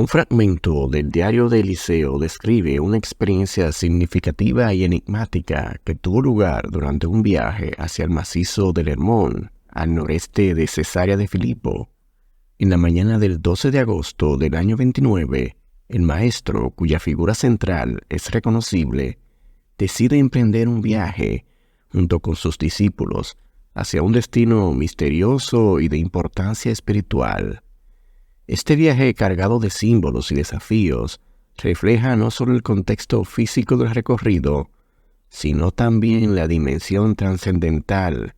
Un fragmento del diario de Eliseo describe una experiencia significativa y enigmática que tuvo lugar durante un viaje hacia el macizo del Hermón, al noreste de Cesarea de Filipo. En la mañana del 12 de agosto del año 29, el maestro, cuya figura central es reconocible, decide emprender un viaje junto con sus discípulos hacia un destino misterioso y de importancia espiritual. Este viaje cargado de símbolos y desafíos refleja no solo el contexto físico del recorrido, sino también la dimensión trascendental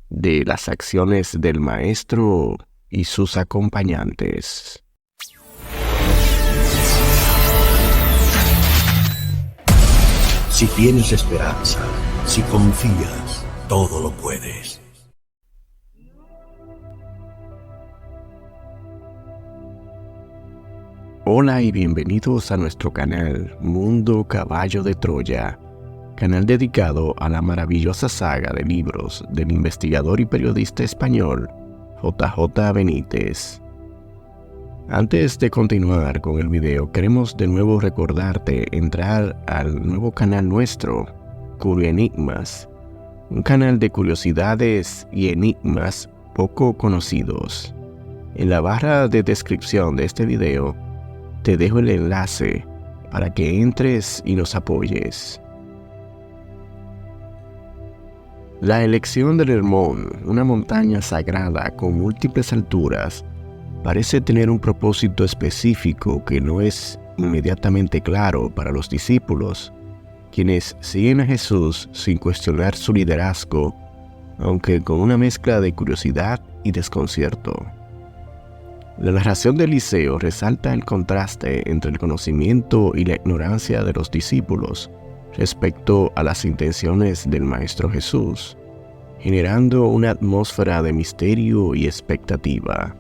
de las acciones del maestro y sus acompañantes. Si tienes esperanza, si confías, todo lo puedes. Hola y bienvenidos a nuestro canal Mundo Caballo de Troya, canal dedicado a la maravillosa saga de libros del investigador y periodista español JJ Benítez. Antes de continuar con el video, queremos de nuevo recordarte entrar al nuevo canal nuestro, Curio Enigmas, un canal de curiosidades y enigmas poco conocidos. En la barra de descripción de este video, te dejo el enlace para que entres y nos apoyes. La elección del Hermón, una montaña sagrada con múltiples alturas, parece tener un propósito específico que no es inmediatamente claro para los discípulos, quienes siguen a Jesús sin cuestionar su liderazgo, aunque con una mezcla de curiosidad y desconcierto. La narración de Eliseo resalta el contraste entre el conocimiento y la ignorancia de los discípulos respecto a las intenciones del Maestro Jesús, generando una atmósfera de misterio y expectativa.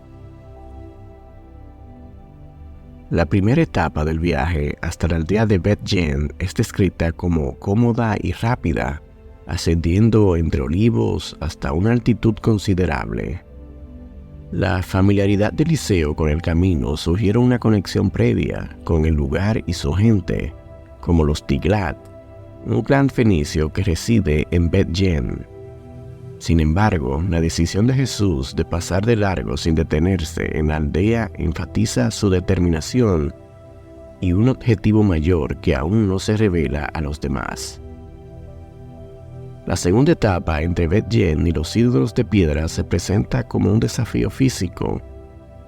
La primera etapa del viaje hasta la aldea de Bet-Jen es descrita como cómoda y rápida, ascendiendo entre olivos hasta una altitud considerable. La familiaridad de Eliseo con el camino sugiere una conexión previa con el lugar y su gente, como los Tiglat, un clan fenicio que reside en Bet-Jen. Sin embargo, la decisión de Jesús de pasar de largo sin detenerse en la aldea enfatiza su determinación y un objetivo mayor que aún no se revela a los demás. La segunda etapa entre Bet-Jen y los ídolos de piedra se presenta como un desafío físico,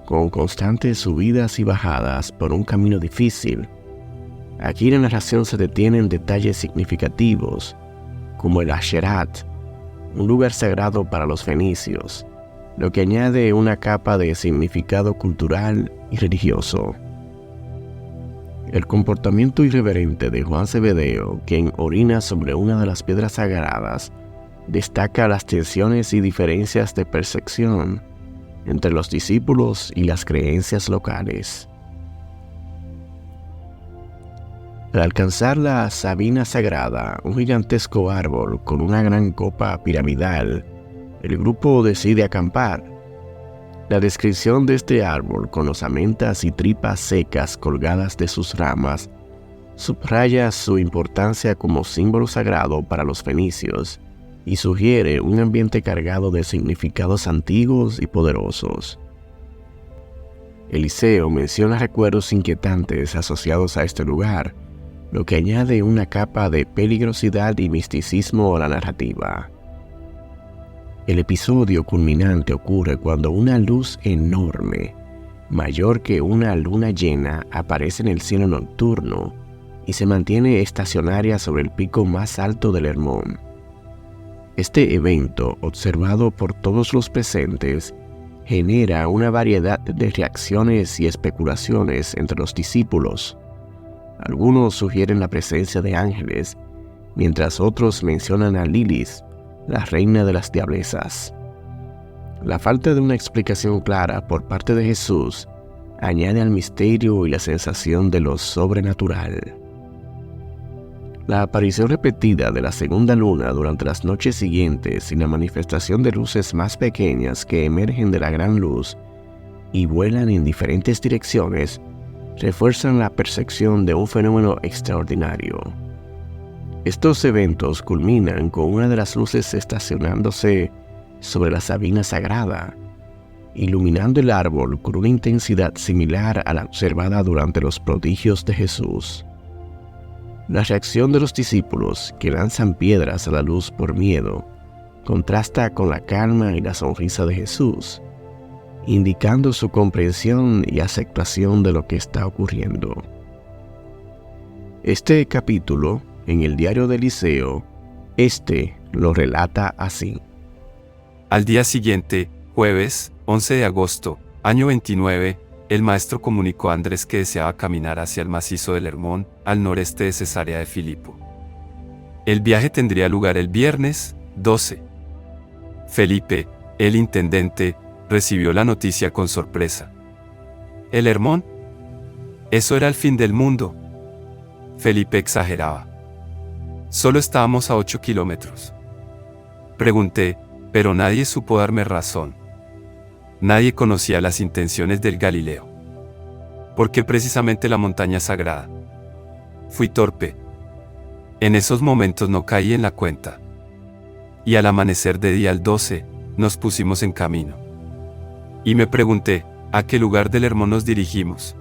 con constantes subidas y bajadas por un camino difícil. Aquí la narración se detiene en detalles significativos, como el Asherat, un lugar sagrado para los fenicios, lo que añade una capa de significado cultural y religioso. El comportamiento irreverente de Juan Zebedeo, quien orina sobre una de las piedras sagradas, destaca las tensiones y diferencias de percepción entre los discípulos y las creencias locales. Al alcanzar la Sabina Sagrada, un gigantesco árbol con una gran copa piramidal, el grupo decide acampar. La descripción de este árbol, con osamentas y tripas secas colgadas de sus ramas, subraya su importancia como símbolo sagrado para los fenicios y sugiere un ambiente cargado de significados antiguos y poderosos. Eliseo menciona recuerdos inquietantes asociados a este lugar, lo que añade una capa de peligrosidad y misticismo a la narrativa. El episodio culminante ocurre cuando una luz enorme, mayor que una luna llena, aparece en el cielo nocturno y se mantiene estacionaria sobre el pico más alto del Hermón. Este evento, observado por todos los presentes, genera una variedad de reacciones y especulaciones entre los discípulos. Algunos sugieren la presencia de ángeles, mientras otros mencionan a Lilith, la reina de las diablezas. La falta de una explicación clara por parte de Jesús añade al misterio y la sensación de lo sobrenatural. La aparición repetida de la segunda luna durante las noches siguientes y la manifestación de luces más pequeñas que emergen de la gran luz y vuelan en diferentes direcciones refuerzan la percepción de un fenómeno extraordinario. Estos eventos culminan con una de las luces estacionándose sobre la sabina sagrada, iluminando el árbol con una intensidad similar a la observada durante los prodigios de Jesús. La reacción de los discípulos, que lanzan piedras a la luz por miedo, contrasta con la calma y la sonrisa de Jesús, indicando su comprensión y aceptación de lo que está ocurriendo. Este capítulo, en el diario de Eliseo, lo relata así. Al día siguiente, jueves, 11 de agosto, año 29, el maestro comunicó a Andrés que deseaba caminar hacia el macizo del Hermón, al noreste de Cesarea de Filipo. El viaje tendría lugar el viernes, 12. Felipe, el intendente, recibió la noticia con sorpresa. ¿El Hermón? Eso era el fin del mundo. Felipe exageraba. Solo estábamos a 8 kilómetros. Pregunté, pero nadie supo darme razón. Nadie conocía las intenciones del Galileo. ¿Por qué precisamente la montaña sagrada? Fui torpe. En esos momentos no caí en la cuenta. Y al amanecer de día el 12, nos pusimos en camino. Y me pregunté, ¿a qué lugar del Hermón nos dirigimos?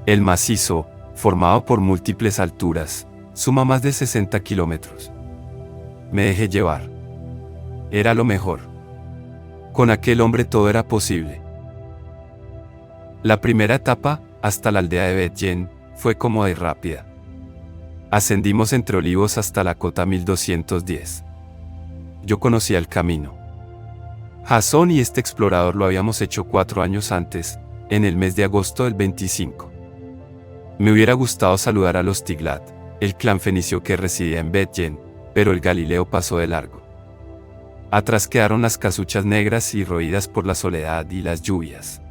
El macizo, formado por múltiples alturas, suma más de 60 kilómetros. Me dejé llevar. Era lo mejor. Con aquel hombre todo era posible. La primera etapa, hasta la aldea de Bet-Yen, fue cómoda y rápida. Ascendimos entre olivos hasta la cota 1210. Yo conocía el camino. Jasón y este explorador lo habíamos hecho 4 años antes, en el mes de agosto del 25. Me hubiera gustado saludar a los Tiglat, el clan fenicio que residía en Bet-Yen, pero el Galileo pasó de largo. Atrás quedaron las casuchas negras y roídas por la soledad y las lluvias.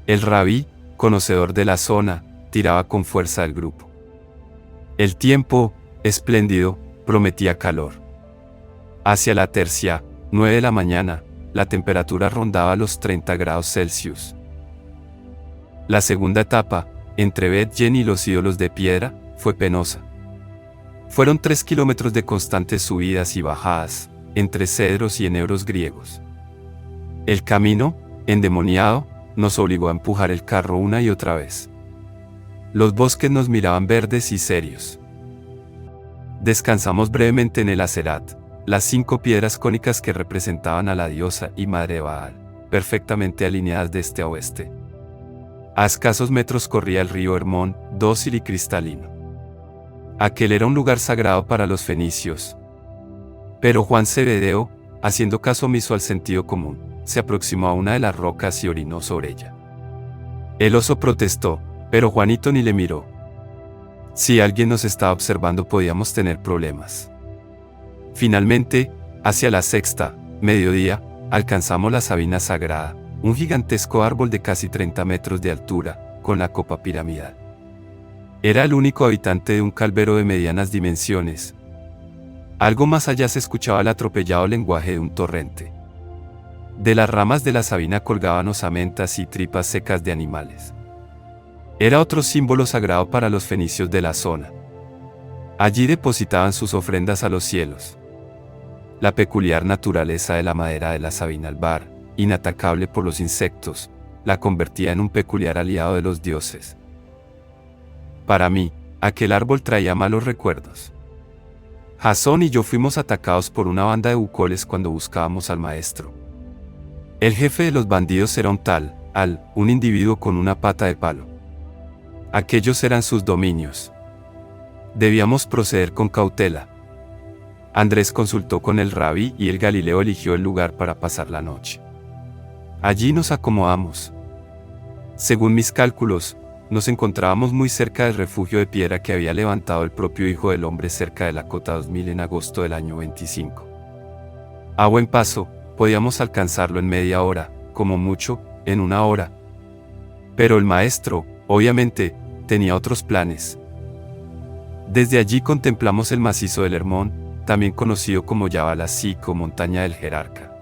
El rabí, conocedor de la zona, tiraba con fuerza al grupo. El tiempo, espléndido, prometía calor. Hacia la tercia, 9 de la mañana, la temperatura rondaba los 30 grados Celsius. La segunda etapa, entre Bet-Yen y los ídolos de piedra, fue penosa. Fueron 3 kilómetros de constantes subidas y bajadas, entre cedros y enebros griegos. El camino, endemoniado, nos obligó a empujar el carro una y otra vez. Los bosques nos miraban verdes y serios. Descansamos brevemente en el Aserat, las 5 piedras cónicas que representaban a la diosa y madre Baal, perfectamente alineadas de este a oeste. A escasos metros corría el río Hermón, dócil y cristalino. Aquel era un lugar sagrado para los fenicios. Pero Juan Zebedeo, haciendo caso omiso al sentido común, se aproximó a una de las rocas y orinó sobre ella. El oso protestó, pero Juanito ni le miró. Si alguien nos estaba observando podíamos tener problemas. Finalmente, hacia la sexta, mediodía, alcanzamos la sabina sagrada, un gigantesco árbol de casi 30 metros de altura, con la copa piramidal. Era el único habitante de un calvero de medianas dimensiones. Algo más allá se escuchaba el atropellado lenguaje de un torrente. De las ramas de la sabina colgaban osamentas y tripas secas de animales. Era otro símbolo sagrado para los fenicios de la zona. Allí depositaban sus ofrendas a los cielos. La peculiar naturaleza de la madera de la sabina albar, inatacable por los insectos, la convertía en un peculiar aliado de los dioses. Para mí, aquel árbol traía malos recuerdos. Jasón y yo fuimos atacados por una banda de bucoles cuando buscábamos al maestro. El jefe de los bandidos era un individuo con una pata de palo. Aquellos eran sus dominios. Debíamos proceder con cautela. Andrés consultó con el rabí y el Galileo eligió el lugar para pasar la noche. Allí nos acomodamos. Según mis cálculos, nos encontrábamos muy cerca del refugio de piedra que había levantado el propio Hijo del Hombre cerca de la cota 2000 en agosto del año 25. A buen paso, podíamos alcanzarlo en media hora, como mucho, en 1 hora. Pero el maestro, obviamente, tenía otros planes. Desde allí contemplamos el macizo del Hermón, también conocido como Jabal Asik o montaña del jerarca.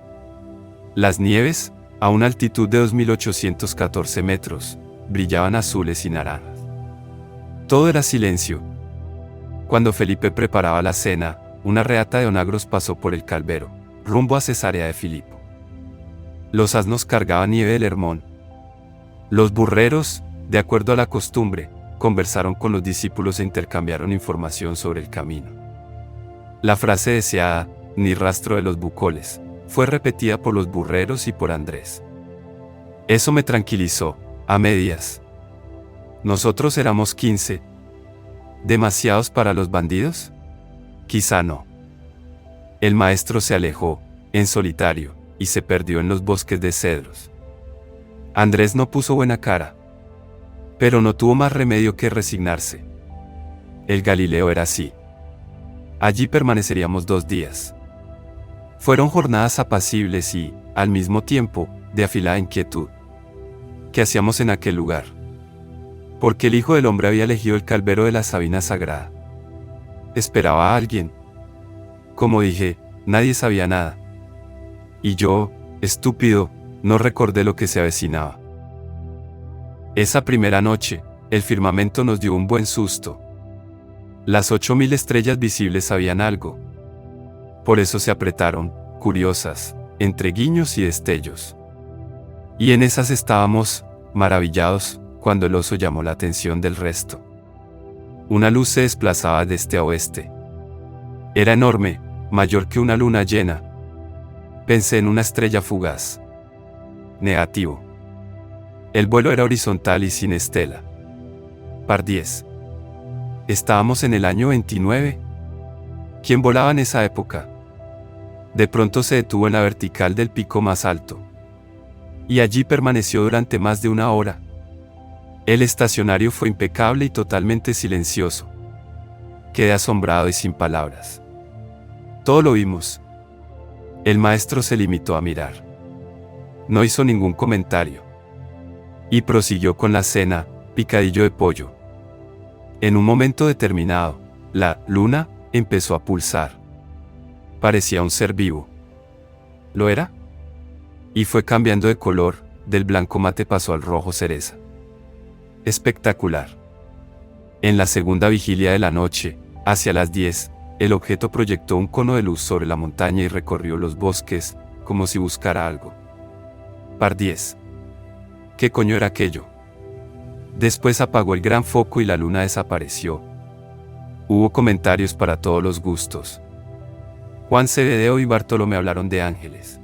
Las nieves, a una altitud de 2814 metros, brillaban azules y naranjas. Todo era silencio. Cuando Felipe preparaba la cena, una reata de onagros pasó por el calvero, rumbo a Cesarea de Filipo. Los asnos cargaban nieve del Hermón. Los burreros, de acuerdo a la costumbre, conversaron con los discípulos e intercambiaron información sobre el camino. La frase deseada, ni rastro de los bucoles, fue repetida por los burreros y por Andrés. Eso me tranquilizó, a medias. Nosotros éramos 15. ¿Demasiados para los bandidos? Quizá no. El maestro se alejó, en solitario, y se perdió en los bosques de cedros. Andrés no puso buena cara, pero no tuvo más remedio que resignarse. El Galileo era así. Allí permaneceríamos 2 días. Fueron jornadas apacibles y, al mismo tiempo, de afilada inquietud. ¿Qué hacíamos en aquel lugar? Porque el Hijo del Hombre había elegido el calvero de la Sabina Sagrada. Esperaba a alguien. Como dije, nadie sabía nada. Y yo, estúpido, no recordé lo que se avecinaba. Esa primera noche, el firmamento nos dio un buen susto. Las 8000 estrellas visibles sabían algo. Por eso se apretaron, curiosas, entre guiños y destellos. Y en esas estábamos, maravillados, cuando el oso llamó la atención del resto. Una luz se desplazaba de este a oeste. Era enorme, mayor que una luna llena. Pensé en una estrella fugaz. Negativo. El vuelo era horizontal y sin estela. Par 10. Estábamos en el año 29. ¿Quién volaba en esa época? De pronto se detuvo en la vertical del pico más alto. Y allí permaneció durante más de 1 hora. El estacionario fue impecable y totalmente silencioso. Quedé asombrado y sin palabras. Todo lo vimos. El maestro se limitó a mirar. No hizo ningún comentario. Y prosiguió con la cena, picadillo de pollo. En un momento determinado, la luna empezó a pulsar. Parecía un ser vivo. ¿Lo era? Y fue cambiando de color, del blanco mate pasó al rojo cereza. Espectacular. En la segunda vigilia de la noche, hacia las 10, el objeto proyectó un cono de luz sobre la montaña y recorrió los bosques, como si buscara algo. Par 10. ¿Qué coño era aquello? Después apagó el gran foco y la luna desapareció. Hubo comentarios para todos los gustos. Juan Cebedeo y Bartolomé hablaron de ángeles.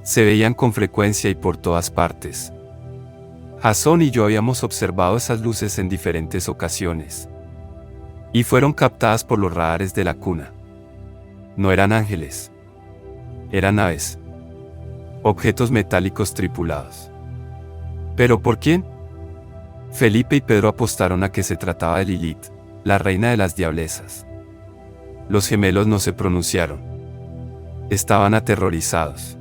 Se veían con frecuencia y por todas partes. Jasón y yo habíamos observado esas luces en diferentes ocasiones. Y fueron captadas por los radares de la cuna. No eran ángeles. Eran naves. Objetos metálicos tripulados. ¿Pero por quién? Felipe y Pedro apostaron a que se trataba de Lilith, la reina de las diablezas. Los gemelos no se pronunciaron. Estaban aterrorizados.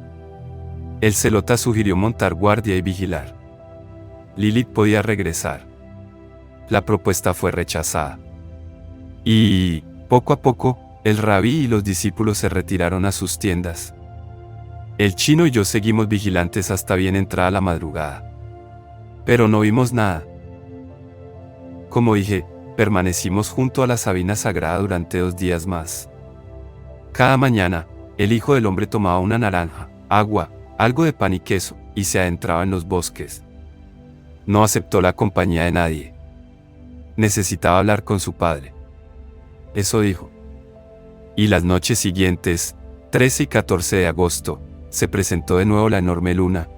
El celota sugirió montar guardia y vigilar. Lilith podía regresar. La propuesta fue rechazada. Y, poco a poco, el rabí y los discípulos se retiraron a sus tiendas. El chino y yo seguimos vigilantes hasta bien entrada la madrugada. Pero no vimos nada. Como dije, permanecimos junto a la Sabina Sagrada durante 2 días más. Cada mañana, el Hijo del Hombre tomaba una naranja, agua, algo de pan y queso, y se adentraba en los bosques. No aceptó la compañía de nadie. Necesitaba hablar con su padre. Eso dijo. Y las noches siguientes, 13 y 14 de agosto, se presentó de nuevo la enorme luna.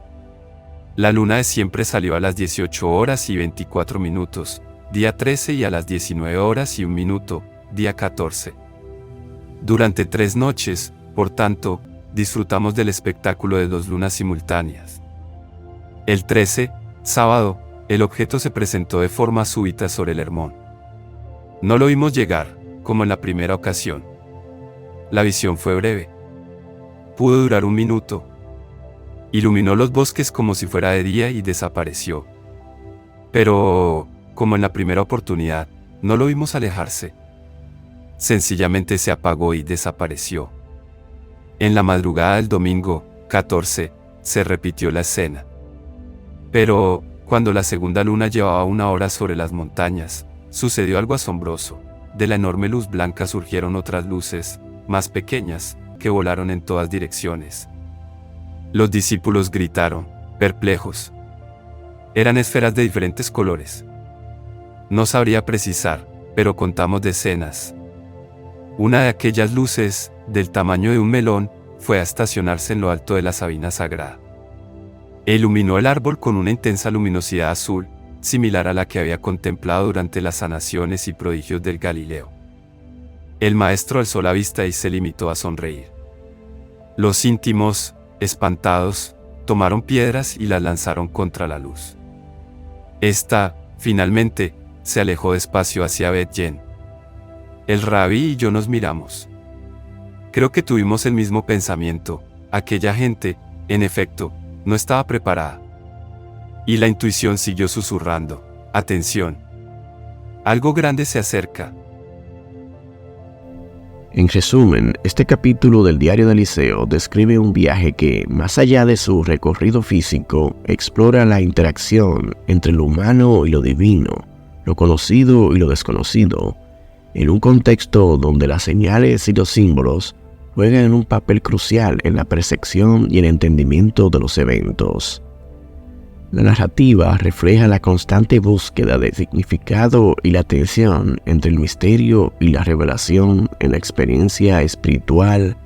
La luna de siempre salió a las 18 horas y 24 minutos, día 13 y a las 19 horas y 1 minuto, día 14. Durante 3 noches, por tanto, disfrutamos del espectáculo de 2 lunas simultáneas. El 13, sábado, el objeto se presentó de forma súbita sobre el Hermón. No lo vimos llegar, como en la primera ocasión. La visión fue breve. Pudo durar 1 minuto. Iluminó los bosques como si fuera de día y desapareció. Pero, como en la primera oportunidad, no lo vimos alejarse. Sencillamente se apagó y desapareció. En la madrugada del domingo, 14, se repitió la escena. Pero, Cuando la segunda luna llevaba 1 hora sobre las montañas, sucedió algo asombroso. De la enorme luz blanca surgieron otras luces, más pequeñas, que volaron en todas direcciones. Los discípulos gritaron, perplejos. Eran esferas de diferentes colores. No sabría precisar, pero contamos decenas. Una de aquellas luces, del tamaño de un melón, fue a estacionarse en lo alto de la sabina sagrada. Iluminó el árbol con una intensa luminosidad azul, similar a la que había contemplado durante las sanaciones y prodigios del Galileo. El maestro alzó la vista y se limitó a sonreír. Los íntimos, espantados, tomaron piedras y las lanzaron contra la luz. Esta, finalmente, se alejó despacio hacia Bet-Yen. El rabí y yo nos miramos. Creo que tuvimos el mismo pensamiento. Aquella gente, en efecto, no estaba preparada. Y la intuición siguió susurrando, atención. Algo grande se acerca. En resumen, este capítulo del Diario de Eliseo describe un viaje que, más allá de su recorrido físico, explora la interacción entre lo humano y lo divino, lo conocido y lo desconocido, en un contexto donde las señales y los símbolos juegan un papel crucial en la percepción y el entendimiento de los eventos. La narrativa refleja la constante búsqueda de significado y la tensión entre el misterio y la revelación en la experiencia espiritual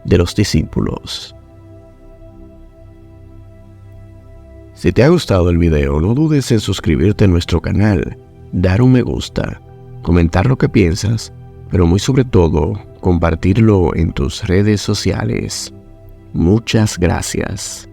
de los discípulos. Si te ha gustado el video, no dudes en suscribirte a nuestro canal, dar un me gusta, comentar lo que piensas, pero muy sobre todo, compartirlo en tus redes sociales. Muchas gracias.